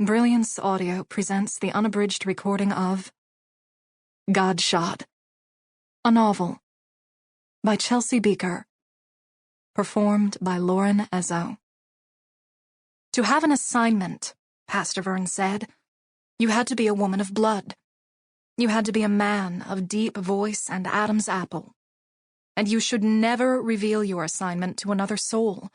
Brilliance Audio presents the unabridged recording of Godshot, a novel by Chelsea Bieker, performed by Lauren Ezzo. To have an assignment, Pastor Vern said, you had to be a woman of blood. You had to be a man of deep voice and Adam's apple. And you should never reveal your assignment to another soul,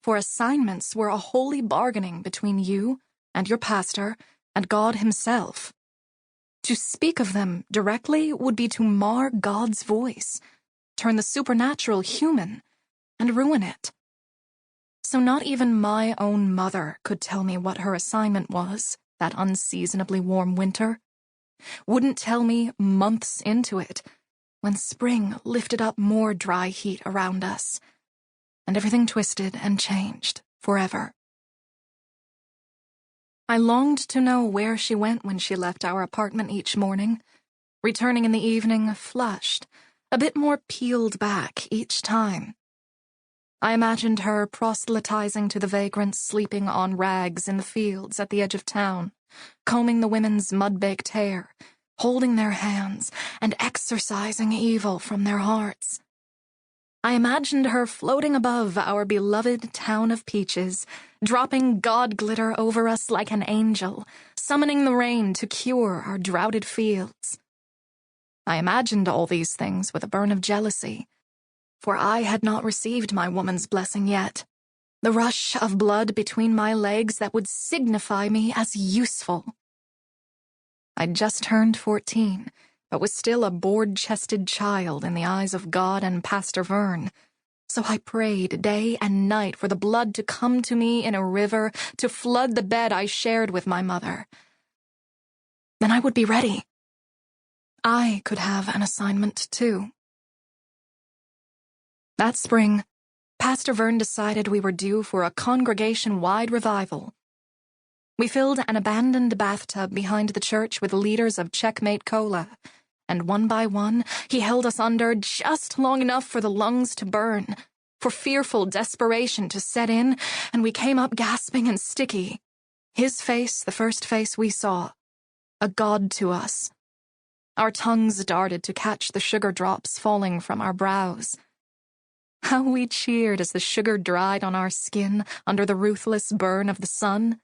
for assignments were a holy bargaining between you and your pastor and God himself. To speak of them directly would be to mar God's voice, turn the supernatural human, and ruin it. So not even my own mother could tell me what her assignment was that unseasonably warm winter. Wouldn't tell me months into it, when spring lifted up more dry heat around us, and everything twisted and changed forever. I longed to know where she went when she left our apartment each morning, returning in the evening flushed, a bit more peeled back each time. I imagined her proselytizing to the vagrants sleeping on rags in the fields at the edge of town, combing the women's mud-baked hair, holding their hands, and exorcising evil from their hearts. I imagined her floating above our beloved town of peaches, dropping God glitter over us like an angel, summoning the rain to cure our droughted fields. I imagined all these things with a burn of jealousy, for I had not received my woman's blessing yet, the rush of blood between my legs that would signify me as useful. I'd just turned 14, but was still a board-chested child in the eyes of God and Pastor Vern. So I prayed day and night for the blood to come to me in a river to flood the bed I shared with my mother. Then I would be ready. I could have an assignment, too. That spring, Pastor Vern decided we were due for a congregation-wide revival. We filled an abandoned bathtub behind the church with liters of Checkmate Cola, and one by one, he held us under just long enough for the lungs to burn, for fearful desperation to set in, and we came up gasping and sticky. His face, the first face we saw, a god to us. Our tongues darted to catch the sugar drops falling from our brows. How we cheered as the sugar dried on our skin under the ruthless burn of the sun.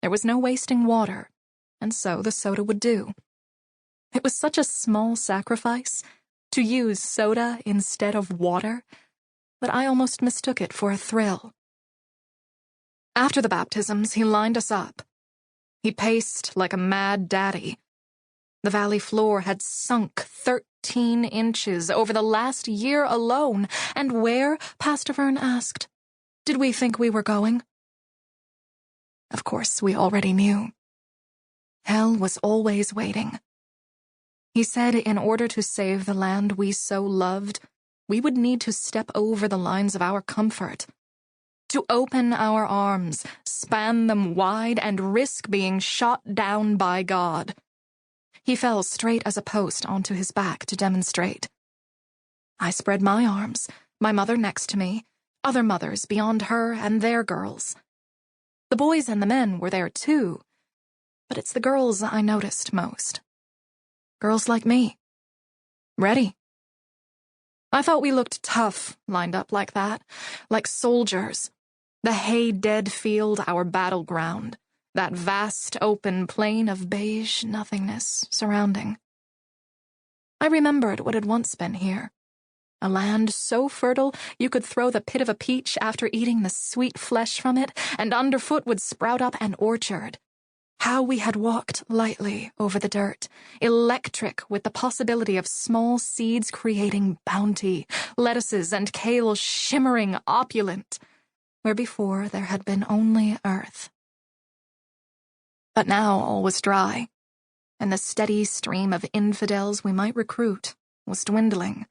There was no wasting water, and so the soda would do. It was such a small sacrifice to use soda instead of water that I almost mistook it for a thrill. After the baptisms, he lined us up. He paced like a mad daddy. The valley floor had sunk 13 inches over the last year alone, and where, Pastor Vern asked, did we think we were going? Of course, we already knew. Hell was always waiting. He said in order to save the land we so loved, we would need to step over the lines of our comfort, to open our arms, span them wide, and risk being shot down by God. He fell straight as a post onto his back to demonstrate. I spread my arms, my mother next to me, other mothers beyond her and their girls. The boys and the men were there too, but it's the girls I noticed most. Girls like me. Ready. I thought we looked tough, lined up like that, like soldiers. The hay-dead field our battleground, that vast open plain of beige nothingness surrounding. I remembered what had once been here. A land so fertile you could throw the pit of a peach after eating the sweet flesh from it, and underfoot would sprout up an orchard. How we had walked lightly over the dirt, electric with the possibility of small seeds creating bounty, lettuces and kale shimmering opulent, where before there had been only earth. But now all was dry, and the steady stream of infidels we might recruit was dwindling.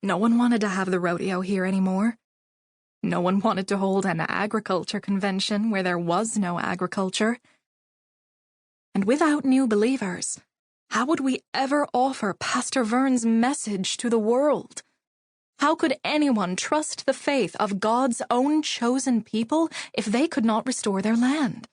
No one wanted to have the rodeo here anymore. No one wanted to hold an agriculture convention where there was no agriculture. And without new believers, how would we ever offer Pastor Vern's message to the world? How could anyone trust the faith of God's own chosen people if they could not restore their land?